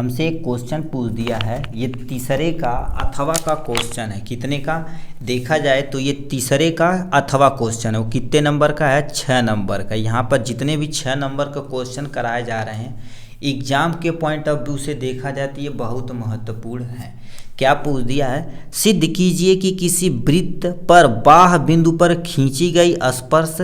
हमसे एक क्वेश्चन पूछ दिया है, ये तीसरे का अथवा का क्वेश्चन है। कितने का देखा जाए तो ये तीसरे का अथवा क्वेश्चन है। वो कितने नंबर का है? 6 नंबर का। यहाँ पर जितने भी 6 नंबर का क्वेश्चन कराए जा रहे हैं एग्जाम के पॉइंट ऑफ व्यू से देखा जाए तो ये बहुत महत्वपूर्ण है। क्या पूछ दिया है? सिद्ध कीजिए कि किसी वृत्त पर बाह्य बिंदु पर खींची गई स्पर्श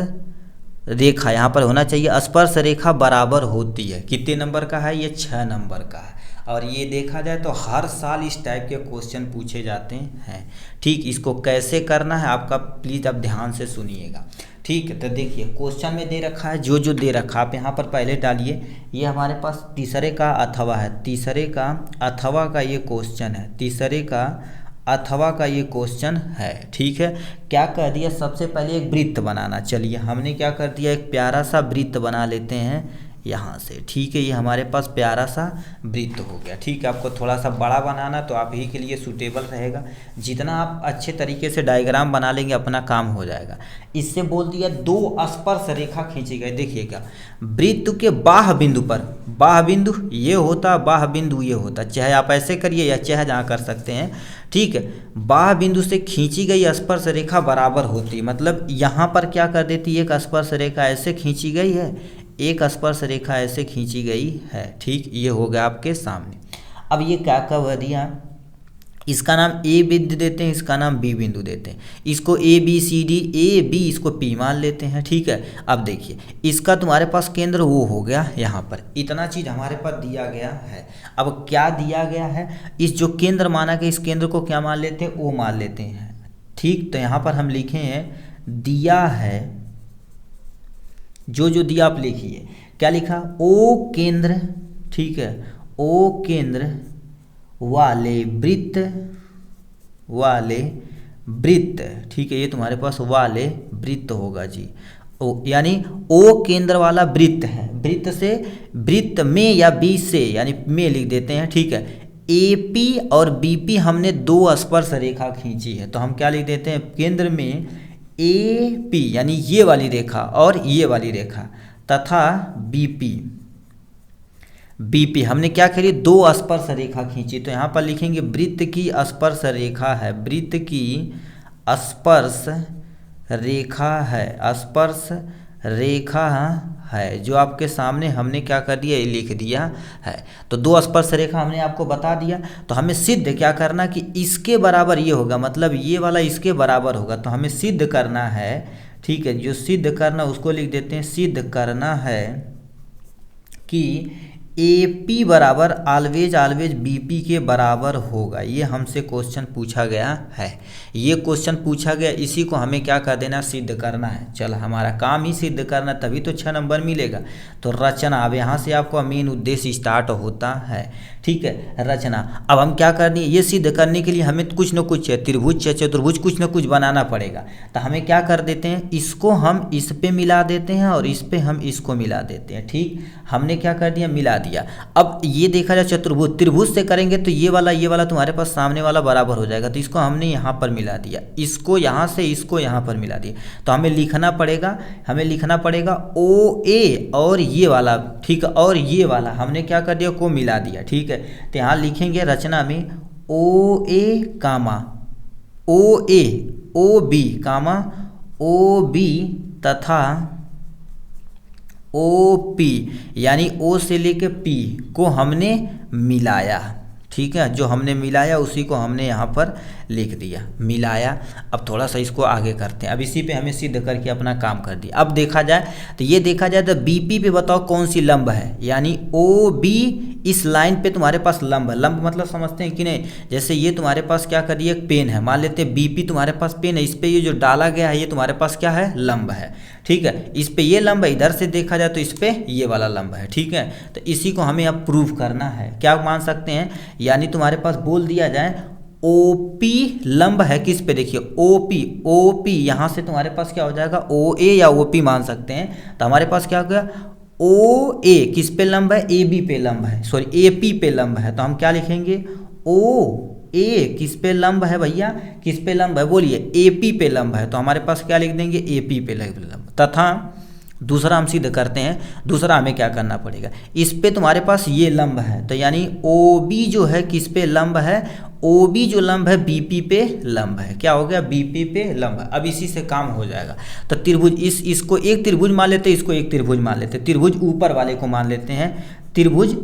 रेखा, यहाँ पर होना चाहिए स्पर्श रेखा बराबर होती है। कितने नंबर का है? ये 6 नंबर का है। और ये देखा जाए तो हर साल इस टाइप के क्वेश्चन पूछे जाते हैं। ठीक, इसको कैसे करना है आपका प्लीज़ आप ध्यान से सुनिएगा। ठीक है, तो देखिए क्वेश्चन में दे रखा है जो दे रखा आप यहाँ पर पहले डालिए। ये हमारे पास तीसरे का अथवा है, तीसरे का अथवा का ये क्वेश्चन है, तीसरे का अथवा का ये क्वेश्चन है। ठीक है, क्या कर दिया? सबसे पहले एक वृत्त बनाना। चलिए हमने क्या कर दिया, एक प्यारा सा वृत्त बना लेते हैं यहाँ से। ठीक है, ये हमारे पास प्यारा सा वृत्त हो गया। ठीक है, आपको थोड़ा सा बड़ा बनाना तो आप ही के लिए सूटेबल रहेगा। जितना आप अच्छे तरीके से डायग्राम बना लेंगे अपना काम हो जाएगा। इससे बोल दिया 2 स्पर्श रेखा खींची गई। देखिएगा वृत्त के बाह्य बिंदु पर, बाह्य बिंदु ये होता, बाह्य बिंदु ये होता, चाहे आप ऐसे करिए या चाहे जहाँ कर सकते हैं। ठीक है, बाह्य बिंदु से खींची गई स्पर्श रेखा बराबर होती, मतलब यहाँ पर क्या कर देती, एक स्पर्श रेखा ऐसे खींची गई है, एक स्पर्श रेखा ऐसे खींची गई है। ठीक, ये हो गया आपके सामने। अब ये क्या कह दिया, इसका नाम ए बिंदु देते हैं, इसका नाम बी बिंदु देते हैं, इसको A B C D, A B इसको पी मान लेते हैं। ठीक है, अब देखिए इसका तुम्हारे पास केंद्र वो हो गया यहाँ पर, इतना चीज़ हमारे पास दिया गया है। अब क्या दिया गया है, इस जो केंद्र माना गया इस केंद्र को क्या मान लेते हैं, ओ मान लेते हैं। ठीक, तो यहाँ पर हम लिखे हैं दिया है, जो दिया आप लिखिए। क्या लिखा? ओ केंद्र, ठीक है, ओ केंद्र वाले वृत्त, वाले वृत्त। ठीक है, ये तुम्हारे पास वाले वृत्त होगा जी। ओ यानी ओ केंद्र वाला वृत्त है, वृत्त से वृत्त में या बी से यानी में लिख देते हैं। ठीक है, ए पी और बी पी हमने 2 स्पर्श रेखा खींची है, तो हम क्या लिख देते हैं, केंद्र में ए पी यानी ये वाली रेखा और ये वाली रेखा तथा बी पी, बीपी हमने क्या करी, 2 स्पर्श रेखा खींची। तो यहाँ पर लिखेंगे वृत्त की स्पर्श रेखा है, वृत्त की स्पर्श रेखा है, स्पर्श रेखा है, जो आपके सामने हमने क्या कर दिया, ये लिख दिया है। तो 2 स्पर्श रेखा हमने आपको बता दिया। तो हमें सिद्ध क्या करना कि इसके बराबर ये होगा, मतलब ये वाला इसके बराबर होगा। तो हमें सिद्ध करना है। ठीक है, जो सिद्ध करना उसको लिख देते हैं, सिद्ध करना है कि ए पी बराबर ऑलवेज बी पी के बराबर होगा। ये हमसे क्वेश्चन पूछा गया है, ये क्वेश्चन पूछा गया, इसी को हमें क्या कर देना, सिद्ध करना है। चल हमारा काम ही सिद्ध करना, तभी तो 6 नंबर मिलेगा। तो रचना, अब यहाँ से आपको मेन उद्देश्य स्टार्ट होता है। ठीक है, रचना। अब हम क्या करनी है, ये सिद्ध करने के लिए हमें कुछ न कुछ त्रिभुज चतुर्भुज कुछ न कुछ बनाना पड़ेगा। तो हमें क्या कर देते हैं, इसको हम इस पे मिला देते हैं और इस पे हम इसको मिला देते हैं। ठीक, हमने क्या कर दिया, मिला दिया। अब ये देखा जाए चतुर्भुज, त्रिभुज से करेंगे तो ये वाला तुम्हारे पास सामने वाला बराबर हो जाएगा। तो इसको हमने यहाँ पर मिला दिया, इसको यहाँ से इसको यहाँ पर मिला दिया। तो हमें लिखना पड़ेगा ओ ए और ये वाला, ठीक है, और ये वाला हमने क्या कर दिया, को मिला दिया। ठीक है, तो यहाँ लिखेंगे रचना में ओ ए कामा ओ ए, O B comma O B तथा ओ पी, यानी ओ से लेके पी को हमने मिलाया। ठीक है, जो हमने मिलाया उसी को हमने यहाँ पर लिख दिया, मिलाया। अब थोड़ा सा इसको आगे करते हैं। अब इसी पे हमें सिद्ध करके अपना काम कर दिया। अब देखा जाए तो ये देखा जाए तो बीपी पे बताओ कौन सी लंब है, यानी ओ बी इस लाइन पे तुम्हारे पास लंब है। लंब मतलब समझते हैं कि नहीं, जैसे ये तुम्हारे पास क्या कर दिया, एक पेन है, मान लेते हैं बीपी तुम्हारे पास पेन है, इस पे ये जो डाला गया है ये तुम्हारे पास क्या है, लंब है। ठीक है, इस पे ये लंब है, इधर से देखा जाए तो इस पे ये वाला लंब है। ठीक है, तो इसी को हमें अब प्रूव करना है। क्या मान सकते हैं, यानी तुम्हारे पास बोल दिया जाए OP लंब है किस पे, देखिए OP यहाँ से तुम्हारे पास क्या हो जाएगा, OA या OP मान सकते हैं। तो हमारे पास क्या हो गया, OA किस पे लंब है, AB पे लंब है, सॉरी AP पे लंब है। तो हम क्या लिखेंगे, OA किस पे लंब है भैया, किस पे लंब है, बोलिए AP पे लंब है। तो हमारे पास क्या लिख देंगे, AP पे लंब तथा दूसरा हम सिद्ध करते हैं। दूसरा हमें क्या करना पड़ेगा, इस पे तुम्हारे पास ये लंब है, तो यानी OB जो है किस पे लंब है, OB जो लंब है BP पे लंब है। क्या हो गया, BP पे लंब है। अब इसी से काम हो जाएगा। तो त्रिभुज इसको एक त्रिभुज मान लेते हैं, इसको एक त्रिभुज मान लेते हैं। त्रिभुज ऊपर वाले को मान लेते हैं त्रिभुज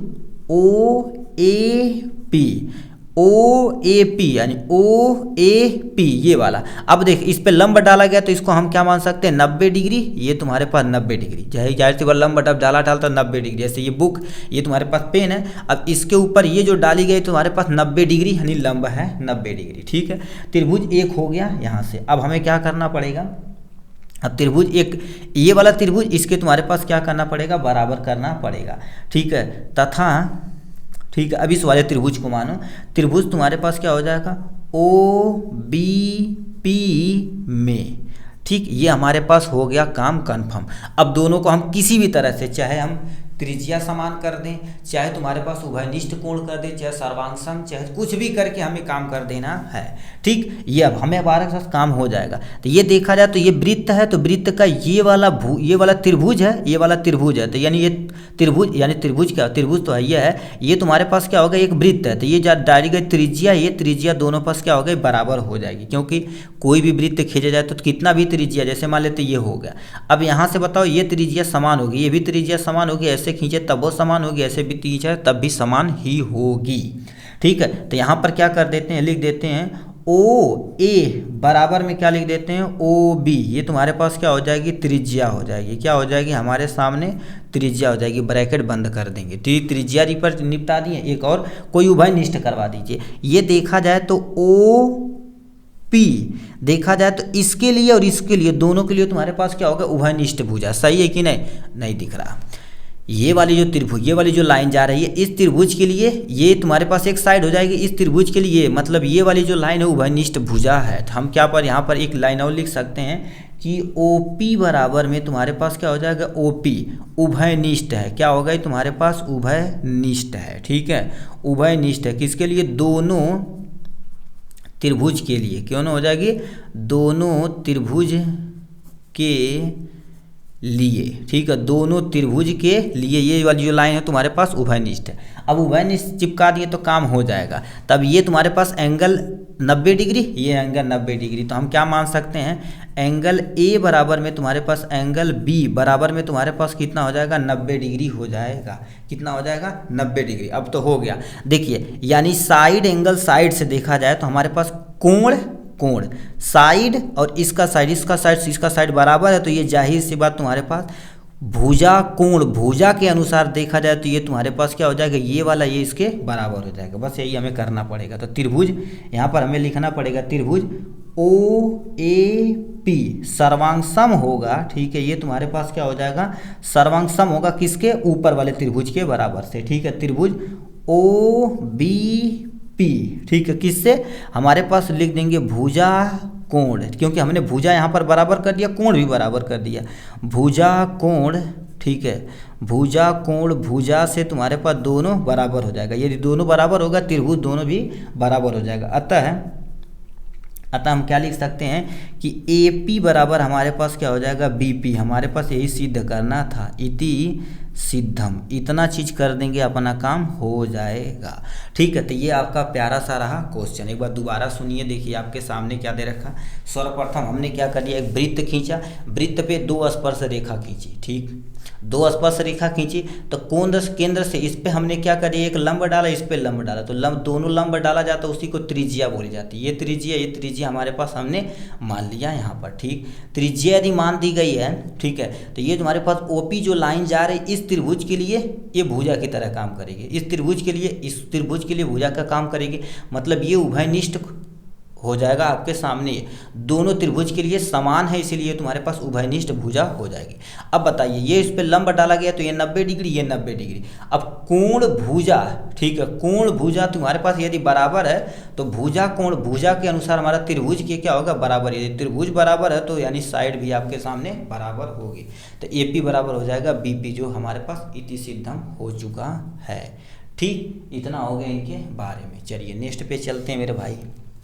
OAP यानी OAP ये वाला। अब देख इस पे लंब डाला गया तो इसको हम क्या मान सकते हैं, 90 डिग्री। ये तुम्हारे पास 90 डिग्री, चाहे जाहिर सी बात लंब डाला तो 90 डिग्री। जैसे ये बुक, ये तुम्हारे पास पेन है, अब इसके ऊपर ये जो डाली गई तुम्हारे पास 90 डिग्री यानी लंब है 90 डिग्री। ठीक है, त्रिभुज एक हो गया यहाँ से। अब हमें क्या करना पड़ेगा, अब त्रिभुज एक, ये वाला त्रिभुज इसके तुम्हारे पास क्या करना पड़ेगा, बराबर करना पड़ेगा। ठीक है, तथा ठीक है, अब इस वाले त्रिभुज को मानो, त्रिभुज तुम्हारे पास क्या हो जाएगा, OBP में। ठीक, ये हमारे पास हो गया काम कन्फर्म। अब दोनों को हम किसी भी तरह से, चाहे हम त्रिज्या समान कर दें, चाहे तुम्हारे पास उभयनिष्ठ कोण कर दें, चाहे सर्वांग, चाहे कुछ भी करके हमें काम कर देना है। ठीक, ये अब हमें हमारे साथ काम हो जाएगा। तो ये देखा जाए तो ये वृत्त है, तो वृत्त का ये वाला त्रिभुज है, ये वाला त्रिभुज है। तो यानी ये त्रिभुज, यानी त्रिभुज क्या, त्रिभुज तो है ये तुम्हारे पास क्या होगा, एक वृत्त है। तो ये जो डाली गई त्रिज्या, ये त्रिज्या दोनों पास क्या हो गई, बराबर हो जाएगी। क्योंकि कोई भी वृत्त खींचा जाए तो कितना भी त्रिज्या, जैसे मान लेते ये हो गया। अब यहाँ से बताओ ये त्रिज्या समान होगी, ये भी त्रिज्या समान होगी, ऐसे खींचे तब वो समान होगी, ऐसे भी खींचे तब भी समान ही होगी। ठीक है, तो यहाँ पर क्या कर देते हैं, लिख देते हैं OA बराबर में क्या लिख देते हैं, OB। ये तुम्हारे पास क्या हो जाएगी, त्रिज्या हो जाएगी। क्या हो जाएगी, हमारे सामने त्रिज्या हो जाएगी। ब्रैकेट बंद कर देंगे। ठीक, त्रिज्या पर निपटा दिए। एक और कोई उभयनिष्ठ करवा दीजिए। ये देखा जाए तो OP देखा जाए तो इसके लिए और इसके लिए, दोनों के लिए तुम्हारे पास क्या होगा, उभयनिष्ठ भुजा। सही है कि नहीं, नहीं दिख रहा। ये वाली जो त्रिभुज, ये वाली जो लाइन जा रही है, इस त्रिभुज के लिए ये तुम्हारे पास एक साइड हो जाएगी। इस त्रिभुज के लिए मतलब ये वाली जो लाइन है उभयनिष्ठ भुजा है। तो हम क्या पर यहाँ पर एक लाइन और लिख सकते हैं कि OP बराबर में तुम्हारे पास क्या हो जाएगा, OP उभयनिष्ठ है। क्या होगा, तुम्हारे पास उभयनिष्ठ है। ठीक है, उभयनिष्ठ है किसके लिए, दोनों त्रिभुज के लिए। क्यों ना हो जाएगी, दोनों त्रिभुज के लिए। ठीक है, दोनों त्रिभुज के लिए ये वाली जो लाइन है तुम्हारे पास उभयनिष्ठ है। अब उभयनिष्ठ चिपका दिए तो काम हो जाएगा। तब ये तुम्हारे पास एंगल 90 डिग्री, ये एंगल 90 डिग्री। तो हम क्या मान सकते हैं, एंगल A बराबर में तुम्हारे पास एंगल B बराबर में तुम्हारे पास कितना हो जाएगा, 90 डिग्री हो जाएगा। कितना हो जाएगा, 90 डिग्री। अब तो हो गया। देखिए, यानी साइड एंगल साइड से देखा जाए तो हमारे पास कोण साइड और इसका साइड बराबर है। तो ये जाहिर सी बात तुम्हारे पास भुजा कोण, भुजा के अनुसार देखा जाए तो ये तुम्हारे पास क्या हो जाएगा, ये वाला ये इसके बराबर हो जाएगा। बस यही हमें करना पड़ेगा। तो त्रिभुज यहाँ पर हमें लिखना पड़ेगा, त्रिभुज OAP सर्वांग होगा। ठीक है, ये तुम्हारे पास क्या हो जाएगा, सर्वांग होगा किसके, ऊपर वाले त्रिभुज के बराबर से। ठीक है, त्रिभुज OBP। ठीक है, किससे, हमारे पास लिख देंगे भुजा कोण, क्योंकि हमने भुजा यहाँ पर बराबर कर दिया, कोण भी बराबर कर दिया, भुजा कोण। ठीक है, भुजा कोण, भुजा से तुम्हारे पास दोनों बराबर हो जाएगा। यदि दोनों बराबर होगा, त्रिभुज दोनों भी बराबर हो जाएगा। अतः हम क्या लिख सकते हैं कि AP बराबर हमारे पास क्या हो जाएगा, BP। हमारे पास यही सिद्ध करना था, इति सिद्धम। इतना चीज कर देंगे, अपना काम हो जाएगा। ठीक है, तो ये आपका प्यारा सा रहा क्वेश्चन। एक बार दोबारा सुनिए, देखिए आपके सामने क्या दे रखा। सर्वप्रथम हमने क्या कर लिया, एक वृत्त खींचा, वृत्त पे 2 स्पर्श रेखा खींची। ठीक, 2 स्पर्श रेखा खींची तो केंद्र से इस पे हमने क्या करी, एक लंब डाला, इस पे लंब डाला। तो दोनों लंब डाला जाता है, उसी को त्रिज्या बोली जाती है। ये त्रिज्या हमारे पास हमने मान लिया यहाँ पर। ठीक, त्रिज्या यदि मान दी गई है, ठीक है, तो ये तुम्हारे पास OP जो लाइन जा रही है, इस त्रिभुज के लिए ये भुजा की तरह काम करेगी, इस त्रिभुज के लिए भुजा का काम करेगी। मतलब ये उभयनिष्ठ हो जाएगा आपके सामने, दोनों त्रिभुज के लिए समान है, इसीलिए तुम्हारे पास उभयनिष्ठ भुजा हो जाएगी। अब बताइए, ये इस पे लंब डाला गया तो ये 90 डिग्री, ये 90 डिग्री। अब कोण भुजा, ठीक है, कोण भुजा तुम्हारे पास यदि बराबर है तो भुजा कोण भुजा के अनुसार हमारा त्रिभुज के क्या होगा, बराबर। यदि त्रिभुज बराबर है तो यानी साइड भी आपके सामने बराबर होगी। तो AP बराबर हो जाएगा BP, जो हमारे पास इति सिद्धम हो चुका है। ठीक, इतना हो गया इनके बारे में। चलिए नेक्स्ट पे चलते हैं मेरे भाई।